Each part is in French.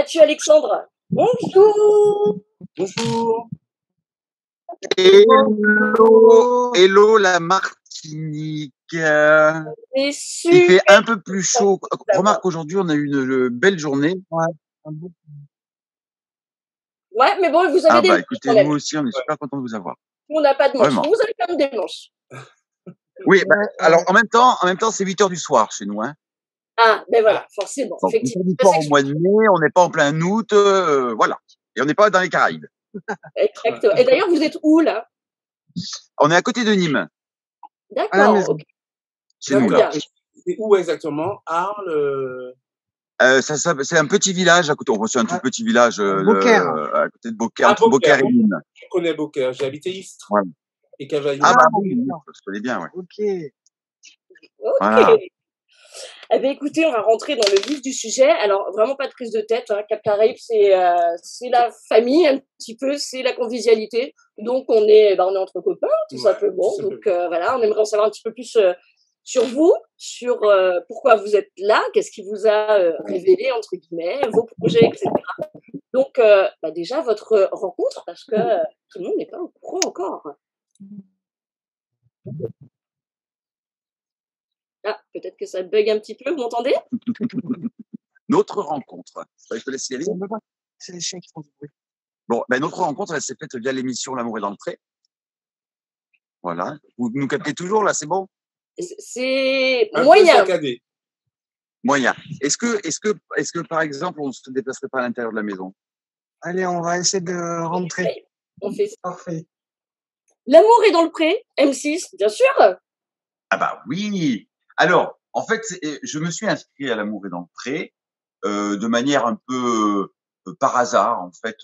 Mathieu Alexandre. Bonjour. Bonjour. Hello la Martinique. Il fait un peu plus chaud. Remarque, aujourd'hui, on a eu une belle journée. Ouais, mais bon, vous avez des manches. Écoutez, nous aussi, on est super contents de vous avoir. On n'a pas de manches. Vous avez quand même des manches. Oui, alors en même temps, c'est 8h du soir chez nous. Hein. Ah, ben voilà, forcément. Donc, effectivement. Au mois de mai, on n'est pas en plein août, voilà. Et on n'est pas dans les Caraïbes. Exactement. Et d'ailleurs, vous êtes où, là? On est à côté de Nîmes. D'accord. Okay. Chez nous, là. Et où exactement? Arles c'est un petit village à côté. C'est un tout petit village à côté de Beaucaire, entre Beaucaire et Nîmes. Je connais Beaucaire. J'ai habité Istres et Cavaillon. Oui, je connais bien, ouais. Ok. Voilà. Eh bien, écoutez, on va rentrer dans le vif du sujet. Alors, vraiment pas de prise de tête. Hein. Cap Caraïbes, c'est la famille un petit peu, c'est la convivialité. Donc, on est entre copains, tout simplement. Donc, voilà, on aimerait en savoir un petit peu plus sur vous, sur pourquoi vous êtes là, qu'est-ce qui vous a révélé, entre guillemets, vos projets, etc. Donc, déjà, votre rencontre, parce que tout le monde n'est pas au courant encore. Ah, peut-être que ça bug un petit peu, vous m'entendez? Notre rencontre. Je te laisse y aller. C'est les chiens qui font du bruit. Bon, notre rencontre, elle s'est faite via l'émission L'amour est dans le pré. Voilà. Vous nous captez toujours, là, c'est bon? C'est moyen. Moyen. Est-ce que, par exemple, on ne se déplacerait pas à l'intérieur de la maison? Allez, on va essayer de rentrer. On fait ça. Parfait. L'amour est dans le pré, M6, bien sûr. Ah bah oui. Alors, en fait, je me suis inscrit à L'amour est dans le pré de manière un peu par hasard, en fait.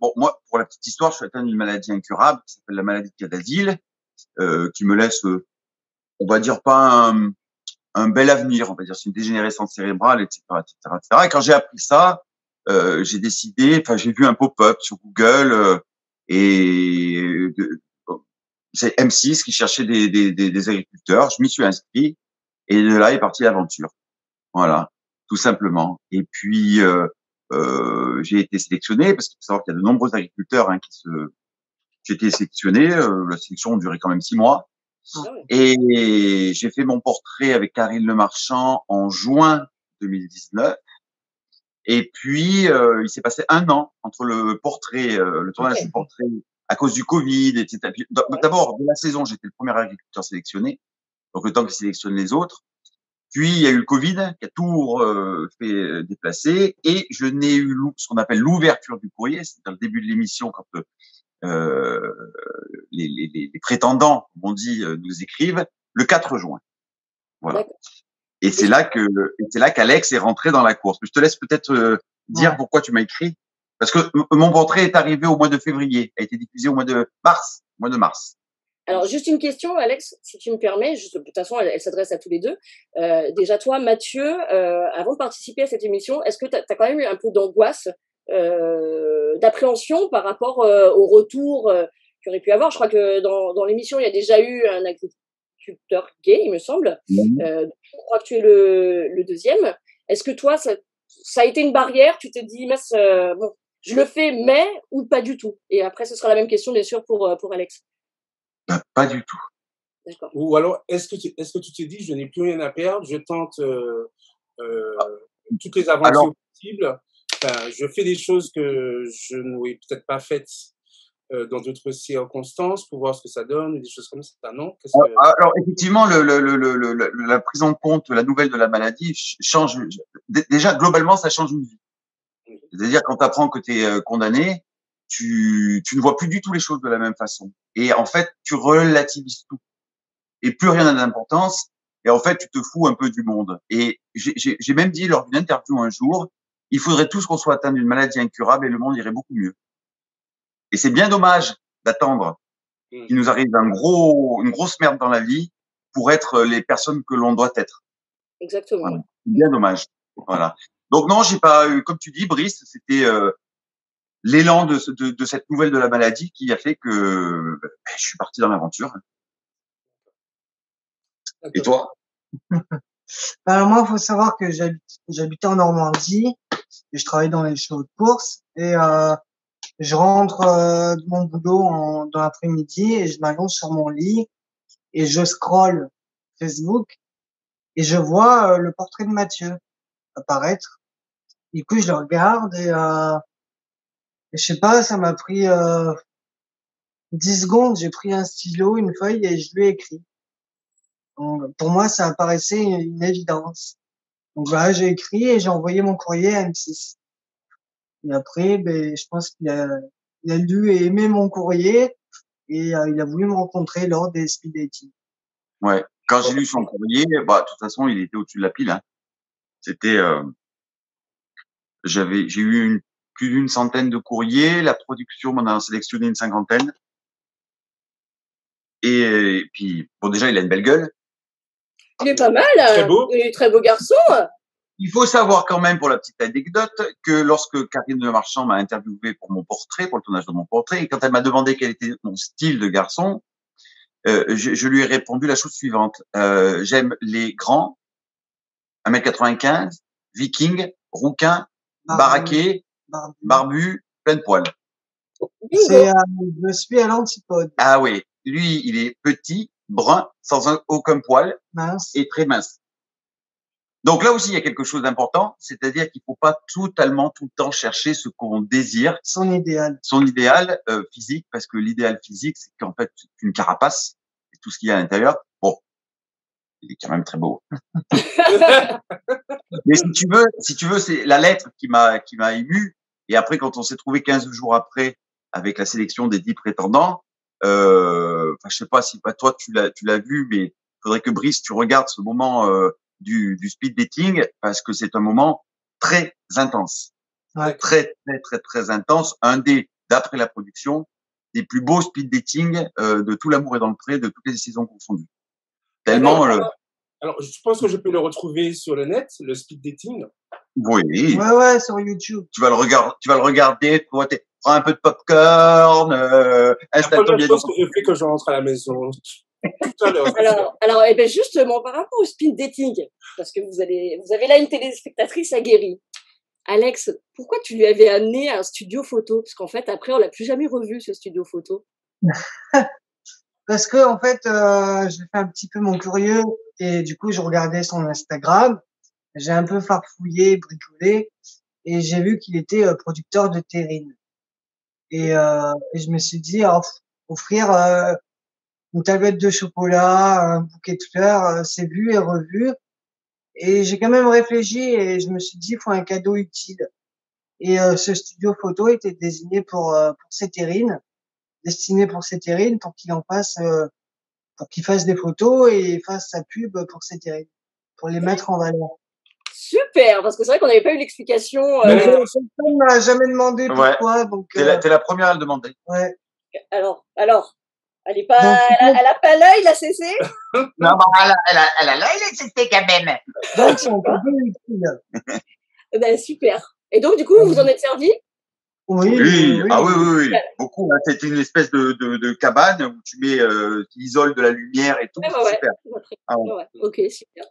Bon, moi, pour la petite histoire, je suis atteint d'une maladie incurable qui s'appelle la maladie de Cadazil, qui me laisse, on va dire, pas un bel avenir, on va dire, c'est une dégénérescence cérébrale, etc., etc., etc. Et quand j'ai appris ça, j'ai vu un pop-up sur Google c'est M6 qui cherchait des agriculteurs. Je m'y suis inscrit et de là est partie l'aventure. Voilà, tout simplement. Et puis j'ai été sélectionné parce qu'il faut savoir qu'il y a de nombreux agriculteurs j'ai été sélectionné. La sélection a duré quand même 6 mois. Et j'ai fait mon portrait avec Karine Lemarchand en juin 2019. Et puis, il s'est passé 1 an entre le portrait, le tournage du portrait à cause du Covid, etc. D'abord, de la saison, j'étais le premier agriculteur sélectionné. Donc, le temps qu'ils sélectionnent les autres. Puis, il y a eu le Covid qui a tout fait déplacer. Et je n'ai eu ce qu'on appelle l'ouverture du courrier, c'est-à-dire le début de l'émission quand les prétendants, comme on dit, nous écrivent le 4 juin. Voilà. Et c'est là qu'Alex est rentré dans la course. Je te laisse peut-être dire pourquoi tu m'as écrit. Parce que mon portrait est arrivé au mois de février, a été diffusé au mois de mars. Alors, juste une question, Alex, si tu me permets. De toute façon, elle s'adresse à tous les deux. Déjà, toi, Mathieu, avant de participer à cette émission, est-ce que tu as quand même eu un peu d'angoisse, d'appréhension par rapport au retour qu'il y aurait pu avoir? Je crois que dans l'émission, il y a déjà eu un agriculteur gay, il me semble. Je crois que tu es le deuxième. Est-ce que toi, ça a été une barrière? Tu t'es dit, bon, je le fais, mais ou pas du tout? Et après, ce sera la même question, bien sûr, pour Alex. Pas du tout. D'accord. Ou alors, est-ce que tu t'es dit, je n'ai plus rien à perdre, je tente toutes les aventures possibles. Enfin, je fais des choses que je n'aurais peut-être pas faites dans d'autres circonstances pour voir ce que ça donne, des choses comme ça, non? Alors, effectivement, la prise en compte, la nouvelle de la maladie change. Déjà, globalement, ça change une vie. C'est-à-dire, quand tu apprends que tu es condamné, tu ne vois plus du tout les choses de la même façon. Et en fait, tu relativises tout. Et plus rien n'a d'importance. Et en fait, tu te fous un peu du monde. Et j'ai même dit lors d'une interview un jour, il faudrait tous qu'on soit atteint d'une maladie incurable et le monde irait beaucoup mieux. Et c'est bien dommage d'attendre qu'il nous arrive une grosse merde dans la vie pour être les personnes que l'on doit être. Exactement. Voilà. C'est bien dommage. Voilà. Donc non, j'ai pas eu, comme tu dis, Brice, c'était l'élan de cette nouvelle de la maladie qui a fait que je suis parti dans l'aventure. Et toi? Alors moi, il faut savoir que j'habitais en Normandie et je travaille dans les shows de course et je rentre de mon boulot dans l'après-midi et je m'allonge sur mon lit et je scrolle Facebook et je vois le portrait de Mathieu apparaître. Du coup, je le regarde et je sais pas, ça m'a pris 10 secondes. J'ai pris un stylo, une feuille et je lui ai écrit. Donc, pour moi, ça apparaissait une évidence. Donc là, j'ai écrit et j'ai envoyé mon courrier à M6. Et après, ben, je pense il a lu et aimé mon courrier et il a voulu me rencontrer lors des speed dating. Ouais. Quand j'ai lu son courrier, bah, de toute façon, il était au-dessus de la pile, hein. C'était, j'ai eu plus d'une centaine de courriers. La production m'en a sélectionné une cinquantaine. Et puis, bon, déjà, il a une belle gueule. Il est pas mal. Très beau. Il est très beau garçon. Il faut savoir quand même, pour la petite anecdote, que lorsque Karine Le Marchand m'a interviewé pour mon portrait, pour le tournage de mon portrait, et quand elle m'a demandé quel était mon style de garçon, je lui ai répondu la chose suivante. J'aime les grands, 1m95, vikings, rouquins, baraqués, barbus, plein de poils. Je suis à l'antipode. Ah oui, lui, il est petit, brun, sans aucun poil, Mince. et très mince. Donc là aussi, il y a quelque chose d'important, c'est-à-dire qu'il faut pas totalement tout le temps chercher ce qu'on désire. Son idéal Physique, parce que l'idéal physique, c'est qu'en fait, c'est une carapace, et tout ce qu'il y a à l'intérieur. Bon, il est quand même très beau. Mais si tu veux, c'est la lettre qui m'a ému. Et après, quand on s'est trouvé 15 jours après, avec la sélection des 10 prétendants, je sais pas si toi tu l'as vu, mais il faudrait que Brice, tu regardes ce moment du speed dating, parce que c'est un moment très intense. Ouais. Très, très, très, très intense. D'après la production, des plus beaux speed dating de Tout l'amour est dans le pré, de toutes les saisons confondues. Tellement. Alors, je pense que je peux le retrouver sur le net, le speed dating. Oui. Ouais, sur YouTube. Tu vas le regarder, prends un peu de popcorn, installe-toi bien. La première chose que je fais quand je rentre à la maison. Tout à l'heure. Alors, eh ben justement, par rapport au speed dating, parce que vous avez là une téléspectatrice aguerrie. Alex, pourquoi tu lui avais amené un studio photo? Parce qu'en fait, après, on l'a plus jamais revu, ce studio photo. Parce que, en fait, j'ai fait un petit peu mon curieux et du coup, je regardais son Instagram. J'ai un peu farfouillé, bricolé et j'ai vu qu'il était producteur de terrine. Et je me suis dit, offrir une tablette de chocolat, un bouquet de fleurs, c'est vu et revu. Et j'ai quand même réfléchi et je me suis dit, il faut un cadeau utile. Et ce studio photo était désigné pour ses terrines, destiné pour ses terrines, pour qu'il en fasse, pour qu'il fasse des photos et fasse sa pub pour ses terrines, pour les mettre en valeur. Super, parce que c'est vrai qu'on n'avait pas eu l'explication. Personne m'a jamais demandé pourquoi, donc. T'es la première à le demander. Ouais. Alors, elle est pas, elle a pas l'œil, la CC. Non, bon, elle a l'œil, la CC quand même. Donc c'est un cadeau utile. Ben super. Et donc du coup, vous en êtes servi? Oui. Ah oui. Beaucoup. Hein. C'est une espèce de cabane où tu mets, qui isole de la lumière et tout. C'est super. Ah ouais. Ok, super.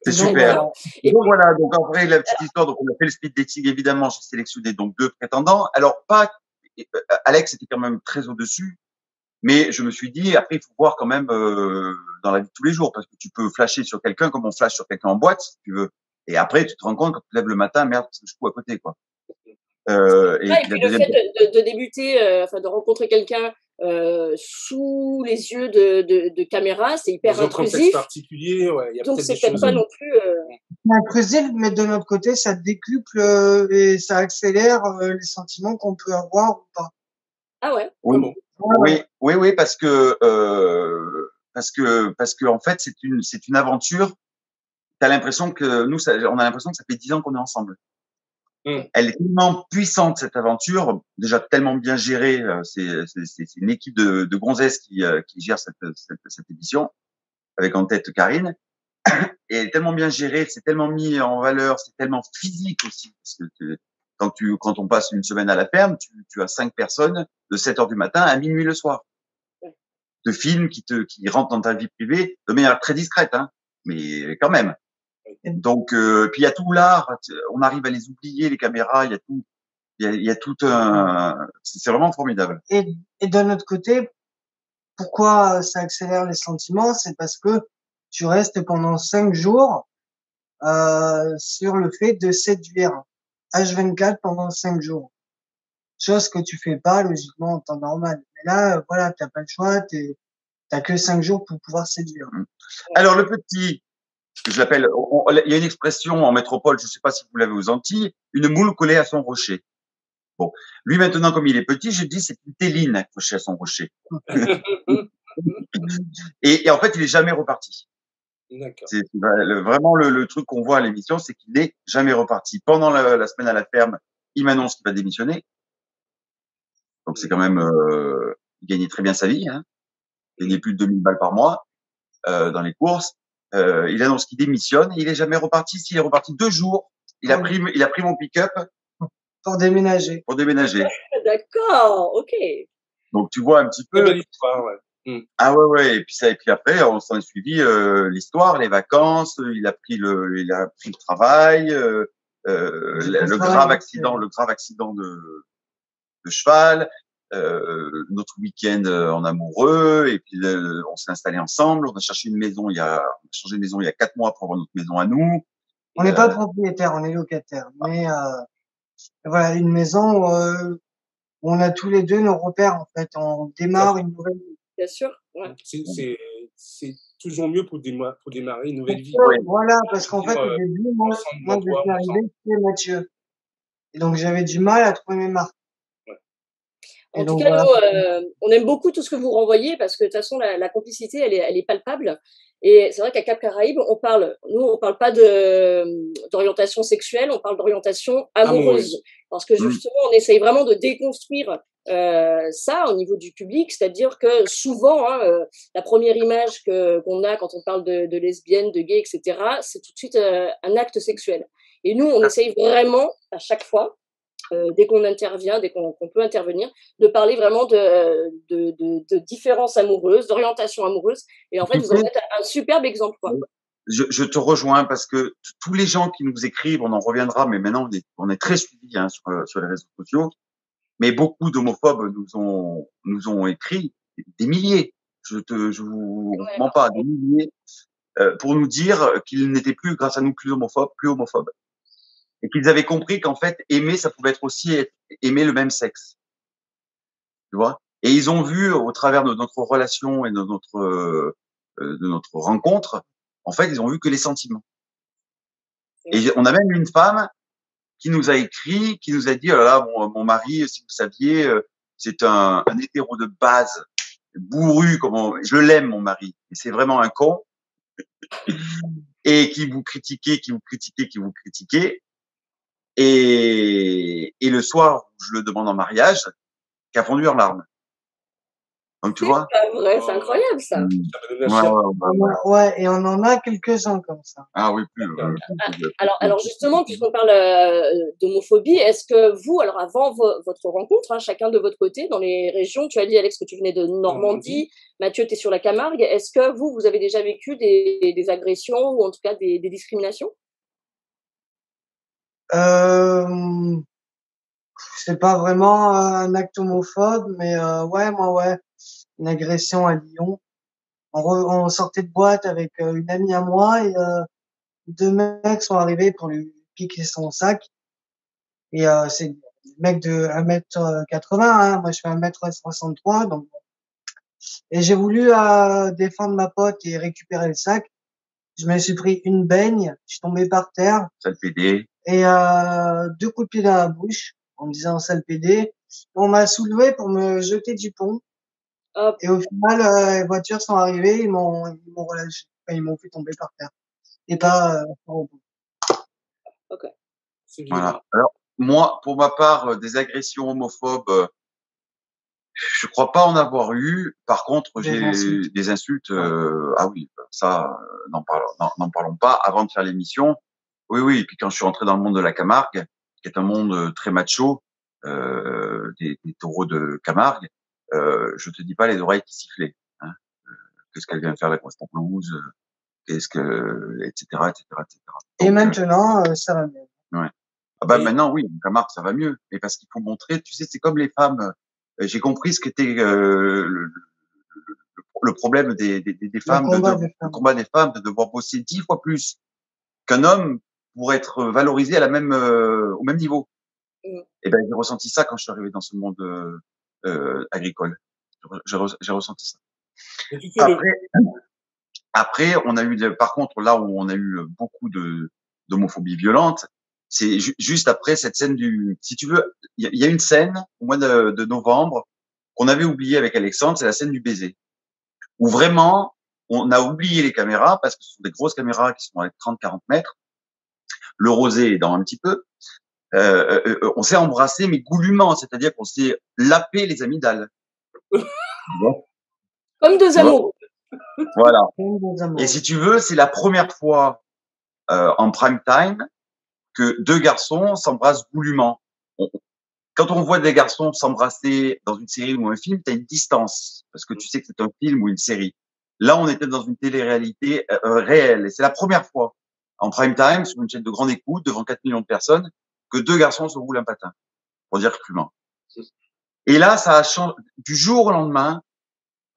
C'est super. Et donc voilà. Donc après la petite histoire, donc on a fait le speed dating évidemment. J'ai sélectionné donc 2 prétendants. Alors Alex était quand même très au-dessus, mais je me suis dit après il faut voir quand même dans la vie de tous les jours, parce que tu peux flasher sur quelqu'un comme on flash sur quelqu'un en boîte si tu veux. Et après tu te rends compte quand tu te lèves le matin, merde, parce que je suis à côté quoi. Et puis le fait de débuter, de rencontrer quelqu'un sous les yeux de caméra, c'est hyper intrusif. Particulier, ouais, y a donc c'est peut-être pas non plus. Intrusif, mais de notre côté, ça décuple et ça accélère les sentiments qu'on peut avoir ou pas. Ah ouais. Oui, parce que en fait c'est une aventure. T'as l'impression que on a l'impression que ça fait 10 ans qu'on est ensemble. Elle est tellement puissante, cette aventure, déjà tellement bien gérée. C'est une équipe de gonzesses qui gère cette édition, avec en tête Karine. Et elle est tellement bien gérée, c'est tellement mis en valeur, c'est tellement physique aussi, parce que quand on passe une semaine à la ferme, tu as 5 personnes de 7 heures du matin à minuit le soir. De films qui rentrent dans ta vie privée de manière très discrète, hein, mais quand même. Donc, puis il y a tout l'art. On arrive à les oublier, les caméras. Il y a tout. Il y a tout un. C'est vraiment formidable. Et d'un autre côté, pourquoi ça accélère les sentiments? C'est parce que tu restes pendant 5 jours sur le fait de séduire H24 pendant 5 jours. Chose que tu fais pas logiquement en temps normal. Mais là, voilà, t'as pas le choix, t'as que 5 jours pour pouvoir séduire. Alors le petit, je l'appelle, il y a une expression en métropole, je ne sais pas si vous l'avez aux Antilles, une moule collée à son rocher. Bon, lui maintenant comme il est petit, je dis c'est une téline accrochée à son rocher. Et en fait, il est jamais reparti. D'accord. C'est vraiment le truc qu'on voit à l'émission, c'est qu'il n'est jamais reparti. Pendant la semaine à la ferme, il m'annonce qu'il va démissionner. Donc c'est quand même, il gagnait très bien sa vie, hein. Il gagnait plus de 2000 balles par mois dans les courses. Il annonce qu'il démissionne. Il est jamais reparti. S'il est reparti 2 jours, il a pris mon pick-up pour déménager. D'accord, ok. Donc tu vois un petit peu. Très belle histoire, ouais. Ah ouais. Et puis après, on s'en est suivi l'histoire, les vacances. Il a pris le travail, le grave accident de cheval. Notre week-end en amoureux, et puis on s'est installé ensemble. On a cherché une maison on a changé de maison il y a 4 mois pour avoir notre maison à nous. On n'est pas propriétaire, on est locataire, mais voilà, une maison où on a tous les deux nos repères en fait. On démarre une nouvelle vie. Bien sûr. Ouais. C'est toujours mieux pour démarrer une nouvelle vie. Voilà, parce qu'en fait au début, moi je suis arrivé chez Mathieu, et donc j'avais du mal à trouver mes marques. En tout cas, nous, on aime beaucoup tout ce que vous renvoyez parce que de toute façon, la complicité, elle est palpable. Et c'est vrai qu'à Cap Caraïbes, on parle pas d'orientation sexuelle, on parle d'orientation amoureuse. Parce que justement, on essaye vraiment de déconstruire ça au niveau du public, c'est-à-dire que souvent, la première image qu'on a quand on parle de lesbiennes, de gays, etc., c'est tout de suite un acte sexuel. Et nous, on essaye vraiment à chaque fois, dès qu'on intervient, dès qu'on peut intervenir, de parler vraiment de différences amoureuses, d'orientation amoureuse. Et en fait, vous en êtes un superbe exemple, quoi. Je te rejoins parce que tous les gens qui nous écrivent, on en reviendra, mais maintenant on est très suivis sur les réseaux sociaux. Mais beaucoup d'homophobes nous ont écrit des milliers. Je vous mens pas, des milliers, pour nous dire qu'ils n'étaient plus, grâce à nous, plus homophobes. Et qu'ils avaient compris qu'en fait, aimer, ça pouvait être aussi aimer le même sexe. Tu vois? Et ils ont vu, au travers de notre relation et de notre rencontre, en fait, ils ont vu que les sentiments. Et on a même une femme qui nous a écrit, qui nous a dit, oh là là, mon mari, si vous saviez, c'est un hétéro de base, bourru, je l'aime, mon mari. Et c'est vraiment un con. Et qui vous critiquait. Et le soir où je le demande en mariage, qui a fondu en larmes. Donc tu vois. C'est pas vrai, c'est incroyable ça. Ouais, et on en a quelques-uns comme ça. Ah oui, plus. Alors justement, puisqu'on parle d'homophobie, est-ce que vous, alors avant votre rencontre, chacun de votre côté, dans les régions, tu as dit Alex que tu venais de Normandie, Mathieu, tu es sur la Camargue, est-ce que vous avez déjà vécu des agressions ou en tout cas des discriminations? C'est pas vraiment un acte homophobe, mais ouais, une agression à Lyon. On sortait de boîte avec une amie à moi et 2 mecs sont arrivés pour lui piquer son sac. Et c'est des mecs de 1m80, hein. Moi je fais 1m63, donc. Et j'ai voulu défendre ma pote et récupérer le sac. Je me suis pris une baigne, je suis tombé par terre. Sale pédé. Et 2 coups de pied dans la bouche en me disant sale pédé. On m'a soulevé pour me jeter du pont. Hop. Et au final, les voitures sont arrivées, ils m'ont relâché. Enfin, ils m'ont fait tomber par terre. Et pas au pont. Ok. Voilà. Alors moi, pour ma part, des agressions homophobes, je crois pas en avoir eu. Par contre, j'ai des insultes. Ah oui, ça, n'en parlons pas. Avant de faire l'émission, oui. Et puis quand je suis rentré dans le monde de la Camargue, qui est un monde très macho, des taureaux de Camargue, je te dis pas les oreilles qui sifflaient. Hein. Qu'est-ce qu'elle vient faire la grosse pelouse? etc., etc., etc. Et Donc, maintenant, ça va mieux. ouais. Ah bah Et maintenant, oui, Camargue, ça va mieux. Mais parce qu'il faut montrer, tu sais, c'est comme les femmes. J'ai compris ce qu'était le problème des Le femmes, combat des le femmes. combat des femmes, de devoir bosser 10 fois plus qu'un homme pour être valorisé à la même, au même niveau. Mm. Et ben, j'ai ressenti ça quand je suis arrivé dans ce monde agricole. J'ai ressenti ça. et tu fais le, Après, on a eu, par contre, là où on a eu beaucoup d'homophobie violente, c'est juste après cette scène si tu veux, il y a une scène au mois de novembre qu'on avait oublié avec Alexandre, c'est la scène du baiser, où vraiment, on a oublié les caméras parce que ce sont des grosses caméras qui sont à 30-40 mètres, le rosé est dans un petit peu, on s'est embrassé, mais goulûment, c'est-à-dire qu'on s'est lapé les amygdales. Comme deux Tu vois. amours. Voilà. Évidemment. Et si tu veux, c'est la première fois en prime time que deux garçons s'embrassent goulûment. Quand on voit des garçons s'embrasser dans une série ou un film, tu as une distance parce que tu sais que c'est un film ou une série. Là, on était dans une télé-réalité réelle et c'est la première fois en prime time sur une chaîne de grande écoute devant 4 millions de personnes que deux garçons se roulent un patin, pour dire crûment. Et là, ça a changé du jour au lendemain.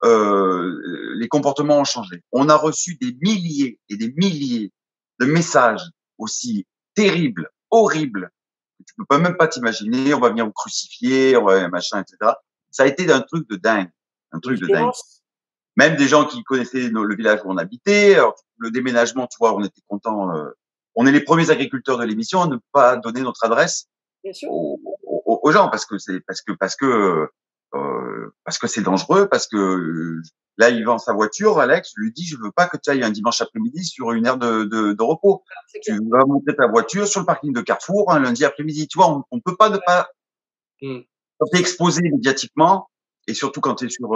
Les comportements ont changé. On a reçu des milliers et des milliers de messages aussi terribles, horribles. Tu peux même pas t'imaginer. On va venir vous crucifier, on va machin, etc. Ça a été un truc de dingue, un Une truc de dingue. violence. Même des gens qui connaissaient le village où on habitait. Alors, le déménagement, tu vois, on était contents. On est les premiers agriculteurs de l'émission à ne pas donner notre adresse Bien sûr. aux gens parce que c'est dangereux, parce que là il vend sa voiture, Alex, je lui dis je veux pas que tu ailles un dimanche après-midi sur une aire de repos. C'est Tu clair. vas monter ta voiture sur le parking de Carrefour un lundi après-midi. Tu vois, on peut pas ne pas Mm. quand t'es exposé médiatiquement et surtout quand tu es sur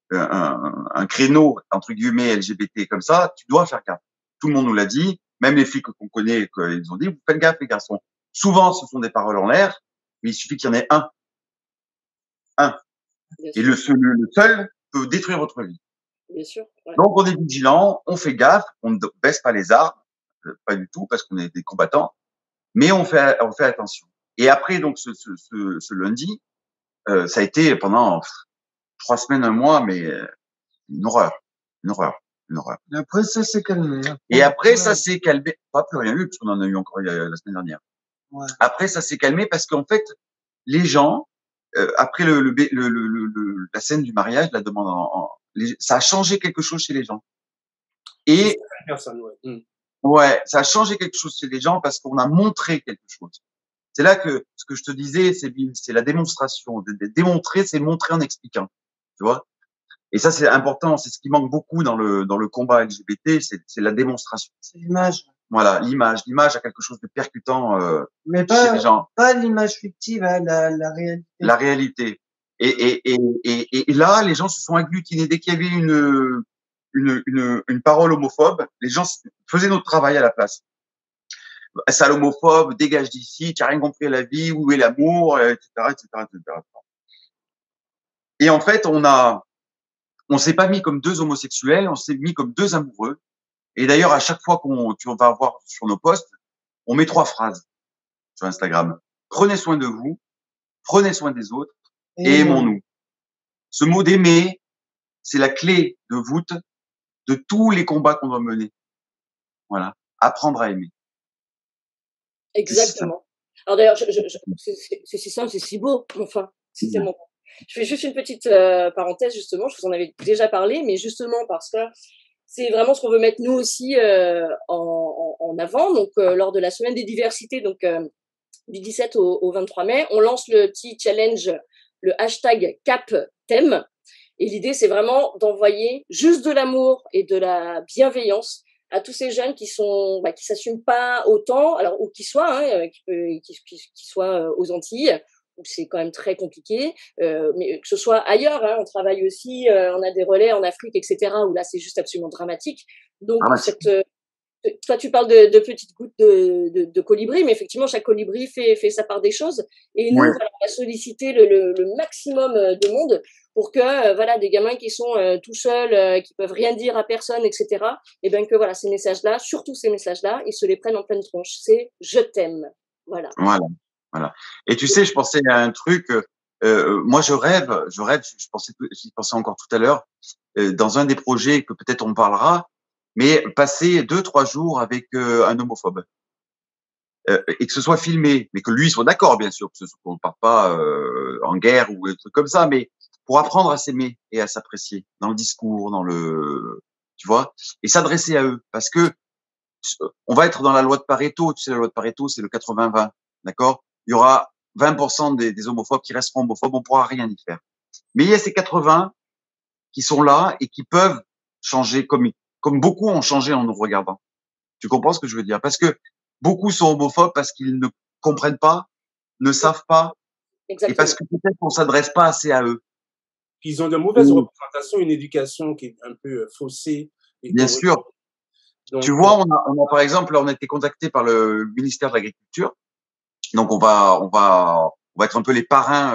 un créneau entre guillemets LGBT comme ça, tu dois faire gaffe. Tout le monde nous l'a dit, même les flics qu'on connaît, ils ont dit vous faites gaffe les garçons. Souvent ce sont des paroles en l'air, mais il suffit qu'il y en ait un. Bien Et sûr. le seul peut détruire votre vie. Bien sûr. Ouais. Donc on est vigilant, on fait gaffe, on ne baisse pas les armes, pas du tout parce qu'on est des combattants, mais on fait attention. Et après donc ce lundi, ça a été pendant 3 semaines, un mois, mais une horreur, une horreur, une horreur. Et après, ça s'est calmé. Et après ça s'est calmé, pas plus rien eu parce qu'on en a eu encore la semaine dernière. Ouais. Après ça s'est calmé parce qu'en fait les gens après la scène du mariage, la demande ça a changé quelque chose chez les gens. Et Personne, ouais. Mm. ouais, ça a changé quelque chose chez les gens parce qu'on a montré quelque chose. C'est là que ce que je te disais, c'est la démonstration. Démontrer, c'est montrer en expliquant. Tu vois. Et ça, c'est important. C'est ce qui manque beaucoup dans le combat LGBT, c'est la démonstration. C'est l'image. Voilà, l'image a quelque chose de percutant Mais chez les gens. pas l'image fictive, hein, la réalité. La réalité. Et là, les gens se sont agglutinés. Dès qu'il y avait une parole homophobe, les gens faisaient notre travail à la place. Sale homophobe, dégage d'ici, tu n'as rien compris à la vie, où est l'amour, etc., etc., etc. Et en fait, on s'est pas mis comme deux homosexuels, on s'est mis comme deux amoureux. Et d'ailleurs, à chaque fois tu vas voir sur nos posts, on met 3 phrases sur Instagram. Prenez soin de vous, prenez soin des autres, et aimons-nous. Ce mot d'aimer, c'est la clé de voûte de tous les combats qu'on doit mener. Voilà. Apprendre à aimer. Exactement. Alors d'ailleurs, c'est si simple, c'est si beau. Enfin, c'est tellement beau. Je fais juste une petite parenthèse, justement. Je vous en avais déjà parlé, mais justement parce que c'est vraiment ce qu'on veut mettre nous aussi en avant. Donc, lors de la semaine des diversités, donc du 17 au 23 mai, on lance le petit challenge, le hashtag CapThème. Et l'idée, c'est vraiment d'envoyer juste de l'amour et de la bienveillance à tous ces jeunes qui s'assument pas autant, alors ou qui soient, qui soient aux Antilles, où c'est quand même très compliqué, mais que ce soit ailleurs, on travaille aussi, on a des relais en Afrique, etc., où là c'est juste absolument dramatique. Donc Toi, tu parles de petites gouttes de colibri, mais effectivement, chaque colibri fait sa part des choses. Et nous, Ouais. voilà, on a sollicité le maximum de monde pour que, voilà, des gamins qui sont tout seuls, qui peuvent rien dire à personne, etc. Et ben que voilà, ces messages-là, surtout ces messages-là, ils se les prennent en pleine tronche. C'est je t'aime. Voilà. Voilà, voilà. Et tu sais, je pensais à un truc. Moi, je rêve. J'y pensais encore tout à l'heure, dans un des projets que peut-être on parlera, mais passer 2-3 jours avec un homophobe et que ce soit filmé, mais que lui soit d'accord, bien sûr, qu'on ne parte pas en guerre ou des trucs comme ça, mais pour apprendre à s'aimer et à s'apprécier dans le discours, tu vois, et s'adresser à eux, parce que on va être dans la loi de Pareto. Tu sais, la loi de Pareto, c'est le 80-20. D'accord? Il y aura 20% des homophobes qui resteront homophobes. On pourra rien y faire. Mais il y a ces 80 qui sont là et qui peuvent changer comme beaucoup ont changé en nous regardant. Tu comprends ce que je veux dire? Parce que beaucoup sont homophobes parce qu'ils ne comprennent pas, ne savent pas, et Exactement. parce que peut-être qu'on s'adresse pas assez à eux. Puis ils ont de mauvaises représentations, une éducation qui est un peu faussée. Bien sûr. Donc, tu vois, on a par exemple, on a été contacté par le ministère de l'Agriculture. Donc on va être un peu les parrains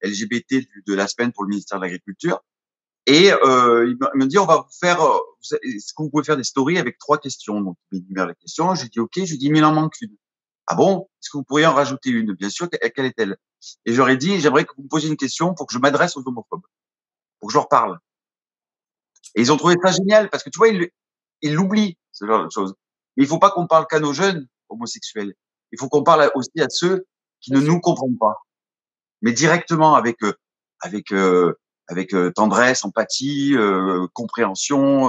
LGBT de la semaine pour le ministère de l'Agriculture. Et il me dit on va vous faire, est-ce que vous pouvez faire des stories avec 3 questions? Donc il m'énumère les questions. J'ai dit ok. Je lui dis mais il en manque une. Ah bon? Est-ce que vous pourriez en rajouter une? Bien sûr. Quelle est-elle? Et j'aurais dit j'aimerais que vous me posiez une question pour que je m'adresse aux homophobes, pour que je leur parle. Et ils ont trouvé ça génial parce que tu vois ils l'oublient ce genre de choses. Mais il faut pas qu'on parle qu'à nos jeunes homosexuels. Il faut qu'on parle aussi à ceux qui ne nous comprennent pas, mais directement avec tendresse, empathie, compréhension,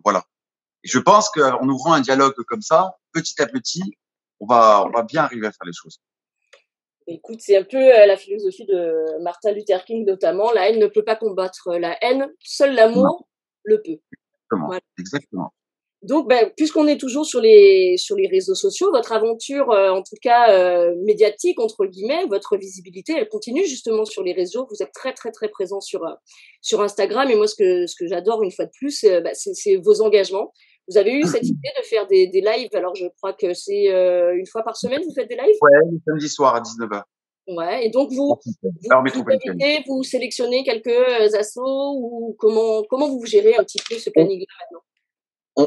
voilà. Et je pense qu'en ouvrant un dialogue comme ça, petit à petit, on va bien arriver à faire les choses. Écoute, c'est un peu la philosophie de Martin Luther King notamment. La haine ne peut pas combattre la haine, seul l'amour le peut. Exactement. Voilà. Exactement. Donc, ben, puisqu'on est toujours sur les réseaux sociaux, votre aventure, en tout cas médiatique entre guillemets, votre visibilité, elle continue justement sur les réseaux. Vous êtes très très très présent sur Instagram. Et moi, ce que j'adore une fois de plus, c'est vos engagements. Vous avez eu cette idée de faire des lives. Alors, je crois que c'est une fois par semaine, vous faites des lives. Ouais, le samedi soir à 19h. Ouais. Et donc vous invitez, vous sélectionnez quelques assos ou comment vous gérez un petit peu ce planning-là maintenant?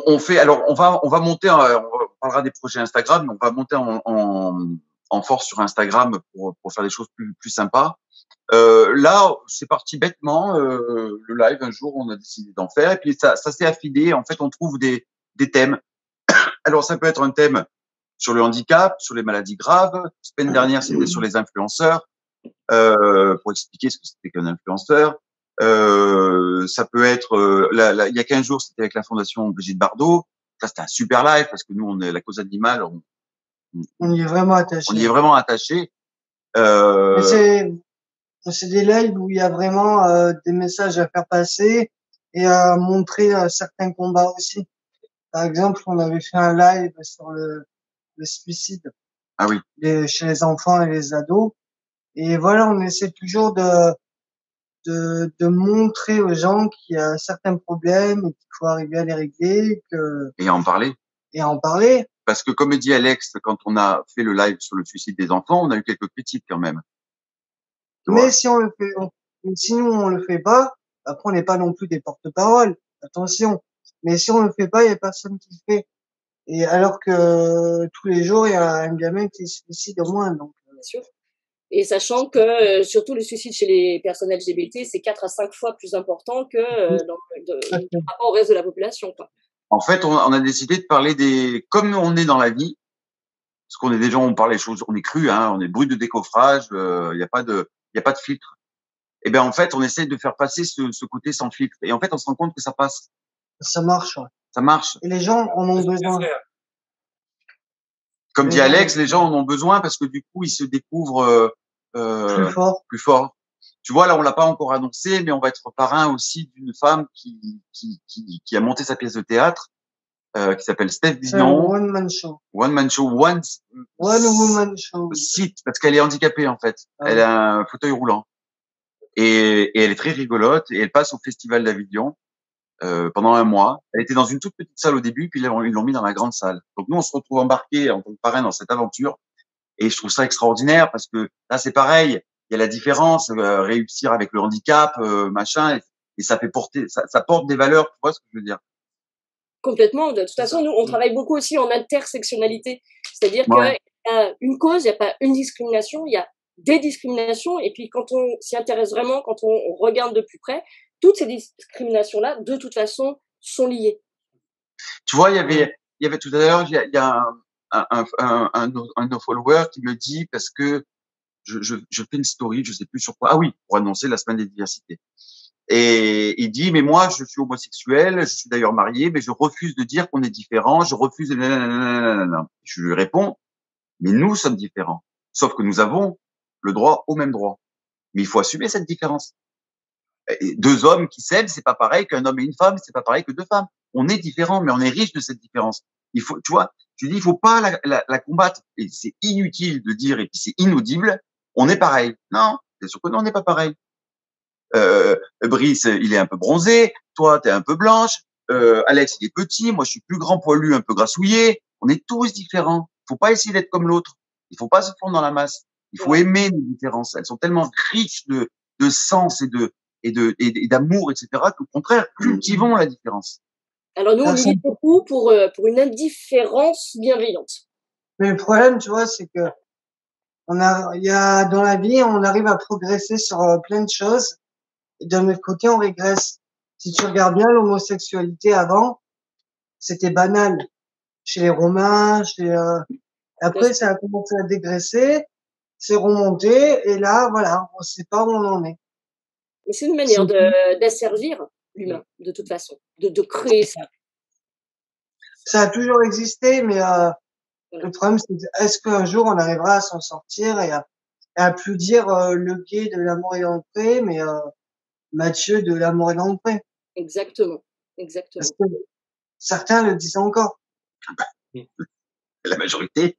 On fait, alors on va monter, on parlera des projets Instagram, mais on va monter en force sur Instagram pour faire des choses plus sympas. Là, c'est parti bêtement. Le live, un jour, on a décidé d'en faire, et puis ça s'est affiné. En fait, on trouve des thèmes. Alors, ça peut être un thème sur le handicap, sur les maladies graves. La semaine dernière, c'était sur les influenceurs, pour expliquer ce que c'était qu'un influenceur. Ça peut être, il y a 15 jours, c'était avec la Fondation Brigitte Bardot. Ça, c'était un super live parce que nous, on est la cause animale. On y est vraiment attaché. On y est vraiment attaché. C'est des lives où il y a vraiment des messages à faire passer et à montrer certains combats aussi. Par exemple, on avait fait un live sur le suicide. Ah oui. Chez les enfants et les ados. Et voilà, on essaie toujours de montrer aux gens qu'il y a certains problèmes et qu'il faut arriver à les régler, et en parler. Et en parler. Parce que comme dit Alex, quand on a fait le live sur le suicide des enfants, on a eu quelques critiques quand même. Mais si on le fait, sinon on le fait pas, après on n'est pas non plus des porte-parole. Attention. Mais si on le fait pas, il y a personne qui le fait. Et alors que tous les jours, il y a un gamin qui se suicide au moins, donc. Bien sûr. Et sachant que surtout le suicide chez les personnes LGBT, c'est 4 à 5 fois plus important que par rapport au reste de la population, quoi. En fait, on a décidé de parler comme on est dans la vie, parce qu'on est des gens, on parle les choses, on est cru, hein, on est brut de décoffrage, il y a pas de filtre. Et ben en fait, on essaie de faire passer ce côté sans filtre. Et en fait, on se rend compte que ça passe. Ça marche. Ouais. Ça marche. Et les gens en ont besoin. Comme dit Alex, les gens en ont besoin parce que du coup, ils se découvrent plus fort. Tu vois, là, on l'a pas encore annoncé, mais on va être parrain aussi d'une femme qui a monté sa pièce de théâtre, qui s'appelle Steph Dion. One Man Show. One Man Show. One Woman Show. Site, parce qu'elle est handicapée, en fait. Elle a un fauteuil roulant. Et elle est très rigolote, et elle passe au Festival d'Avignon. pendant un mois. Elle était dans une toute petite salle au début, puis ils l'ont mis dans la grande salle. Donc nous, on se retrouve embarqués en tant que parrain dans cette aventure. Et je trouve ça extraordinaire parce que là, c'est pareil. Il y a la différence, réussir avec le handicap, machin, et ça fait porter, ça porte des valeurs. Tu vois ce que je veux dire? Complètement. De toute façon, nous, on travaille beaucoup aussi en intersectionnalité. C'est-à-dire qu'il Ouais. y a une cause, il n'y a pas une discrimination, il y a des discriminations. Et puis, quand on s'y intéresse vraiment, quand on regarde de plus près, toutes ces discriminations-là, de toute façon, sont liées. Tu vois, il y avait tout à l'heure, il y a un de nos followers qui me dit, parce que je fais une story, je sais plus sur quoi. Ah oui, pour annoncer la semaine des diversités. Et il dit, mais moi, je suis homosexuel, je suis d'ailleurs marié, mais je refuse de dire qu'on est différent, je refuse de... nanana. Je lui réponds, mais nous sommes différents. Sauf que nous avons le droit au même droit. Mais il faut assumer cette différence. Et deux hommes qui s'aiment, c'est pas pareil qu'un homme et une femme, c'est pas pareil que deux femmes. On est différents, mais on est riche de cette différence. Il faut, tu vois, tu dis, il faut pas la combattre. Et c'est inutile de dire, et puis c'est inaudible, on est pareil. Non, c'est sûr que non, on n'est pas pareil. Brice, il est un peu bronzé, toi, t'es un peu blanche, Alex, il est petit, moi, je suis plus grand, poilu, un peu grassouillé. On est tous différents. Faut pas essayer d'être comme l'autre. Il faut pas se fondre dans la masse. Il faut aimer nos différences. Elles sont tellement riches de sens et d'amour, etc., qu'au contraire, cultivons la différence. Alors nous, on milite beaucoup pour une indifférence bienveillante. Mais le problème, tu vois, c'est que il y a, dans la vie, on arrive à progresser sur plein de choses. Et d'un autre côté, on régresse. Si tu regardes bien l'homosexualité avant, c'était banal. Chez les Romains, après, ça a commencé à dégraisser, c'est remonté, et là, voilà, on sait pas où on en est. Mais c'est une manière d'asservir l'humain, de toute façon, de créer ça. Ça a toujours existé, mais le problème, c'est est-ce qu'un jour on arrivera à s'en sortir et à plus dire le gay de l'amour est dans le pré, mais Mathieu de l'amour est dans le pré. Exactement, exactement. Parce que certains le disent encore. La majorité.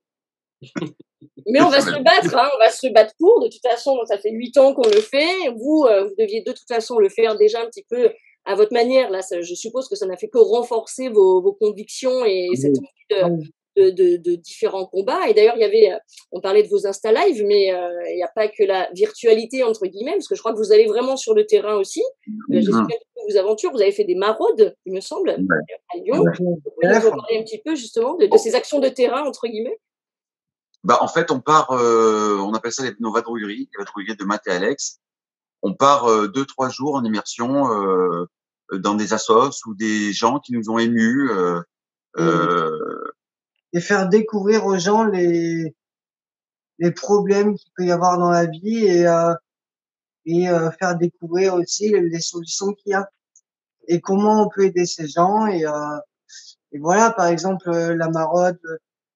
Mais on va se battre, hein, on va se battre pour. De toute façon, ça fait 8 ans qu'on le fait. Vous, vous deviez de toute façon le faire déjà un petit peu à votre manière. Là, je suppose que ça n'a fait que renforcer vos convictions et cette envie de différents combats. Et d'ailleurs, on parlait de vos Insta Live, mais il n'y a pas que la virtualité entre guillemets, parce que je crois que vous allez vraiment sur le terrain aussi. J'ai suivi un petit peu vos aventures. Vous avez fait des maraudes, il me semble, à Lyon. Vous pouvez nous en parler un petit peu justement de ces actions de terrain entre guillemets. Bah, en fait, on part, on appelle ça nos vadrouilleries, les vadrouilleries de Matt et Alex. On part 2-3 jours en immersion dans des assos ou des gens qui nous ont émus. Et faire découvrir aux gens les problèmes qu'il peut y avoir dans la vie et faire découvrir aussi les solutions qu'il y a et comment on peut aider ces gens et voilà, par exemple, la maraude,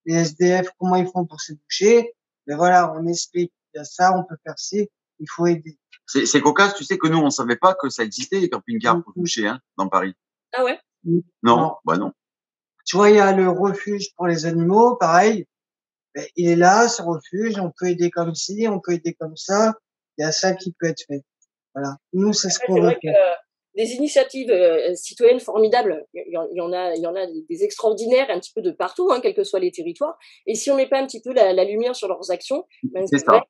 les SDF, comment ils font pour se doucher. Mais voilà, on explique, il y a ça, on peut faire ci, il faut aider. C'est cocasse, tu sais que nous, on savait pas que ça existait, les camping-cars pour doucher, hein, dans Paris. Ah ouais? Non, bah non. Tu vois, il y a le refuge pour les animaux, pareil. Il est là, ce refuge, on peut aider comme ci, on peut aider comme ça. Il y a ça qui peut être fait. Voilà. Nous, c'est ce qu'on veut faire. Des initiatives citoyennes formidables, il y en a des extraordinaires un petit peu de partout, hein, quels que soient les territoires. Et si on met pas un petit peu la lumière sur leurs actions, ben, c'est ça.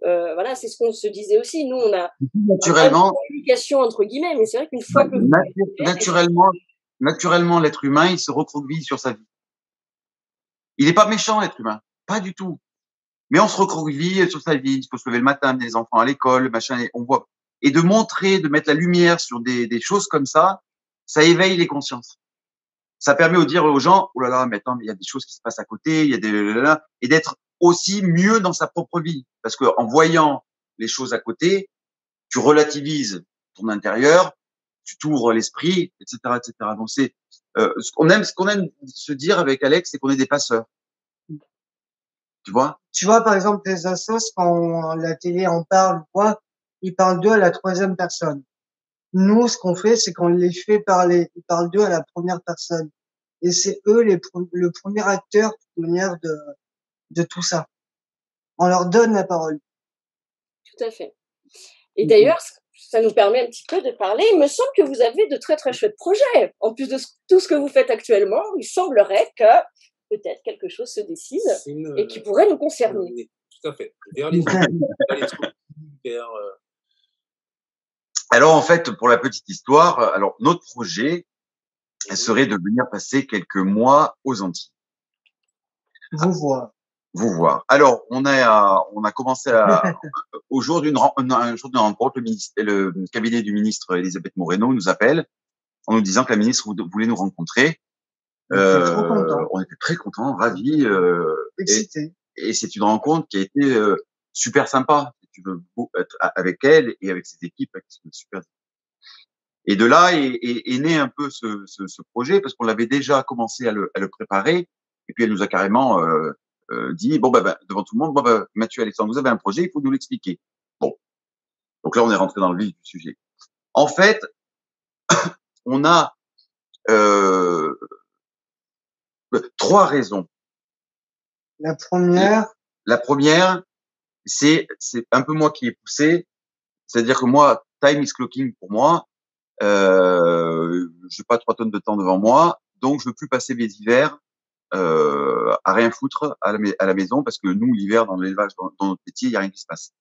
Voilà, c'est ce qu'on se disait aussi. Nous, on a naturellement une communication entre guillemets, mais c'est vrai qu'une fois que naturellement, l'être humain, il se recroqueville sur sa vie. Il n'est pas méchant, l'être humain, pas du tout. Mais on se recroqueville sur sa vie. Il faut se lever le matin, amener les enfants à l'école, machin. Et on voit. Et de montrer, de mettre la lumière sur des choses comme ça éveille les consciences. Ça permet de dire aux gens, oh là là, mais attends, mais il y a des choses qui se passent à côté, il y a des, et d'être aussi mieux dans sa propre vie. Parce que en voyant les choses à côté, tu relativises ton intérieur, tu t'ouvres l'esprit, etc., etc. Donc c'est ce qu'on aime se dire avec Alex, c'est qu'on est des passeurs. Tu vois? Tu vois, par exemple, les assos, quand la télé en parle, quoi, ils parlent d'eux à la troisième personne. Nous, ce qu'on fait, c'est qu'on les fait parler. Ils parlent d'eux à la première personne. Et c'est eux le premier acteur, de toute manière, de tout ça. On leur donne la parole. Tout à fait. Et d'ailleurs, ça nous permet un petit peu de parler. Il me semble que vous avez de très très chouettes projets. En plus de tout ce que vous faites actuellement, il semblerait que peut-être quelque chose se décide et qui pourrait nous concerner. Tout à fait. Vers les Alors en fait, pour la petite histoire, alors notre projet serait de venir passer quelques mois aux Antilles. Vous voir. Vous voir. Alors on a commencé au jour d'une rencontre, le cabinet du ministre Elisabeth Moreno nous appelle en nous disant que la ministre voulait nous rencontrer. On était très contents, ravis, excités. Et c'est une rencontre qui a été super sympa. Tu veux être avec elle et avec ses équipes, super. Et de là est né un peu ce projet parce qu'on l'avait déjà commencé à le préparer. Et puis elle nous a carrément dit devant tout le monde, Mathieu, Alexandre, vous avez un projet, il faut nous l'expliquer. Bon, donc là on est rentré dans le vif du sujet. En fait, on a 3 raisons. La première, c'est un peu moi qui ai poussé, c'est-à-dire que moi, time is clocking pour moi. J'ai pas 3 tonnes de temps devant moi, donc je veux plus passer mes hivers à rien foutre à la maison parce que nous, l'hiver, dans l'élevage, dans notre métier, il y a rien qui se passe.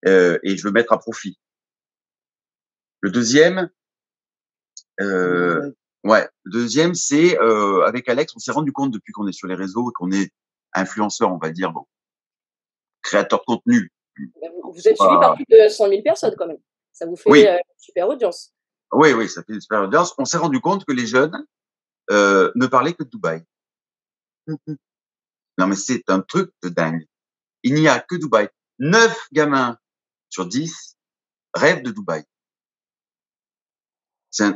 Et je veux mettre à profit. Le deuxième, c'est avec Alex, on s'est rendu compte depuis qu'on est sur les réseaux et qu'on est influenceur, on va dire, créateur de contenu. Vous êtes suivi par plus de 100 000 personnes quand même. Ça vous fait une super audience. Oui, ça fait une super audience. On s'est rendu compte que les jeunes ne parlaient que de Dubaï. Non, mais c'est un truc de dingue. Il n'y a que Dubaï. 9 gamins sur 10 rêvent de Dubaï. C'est un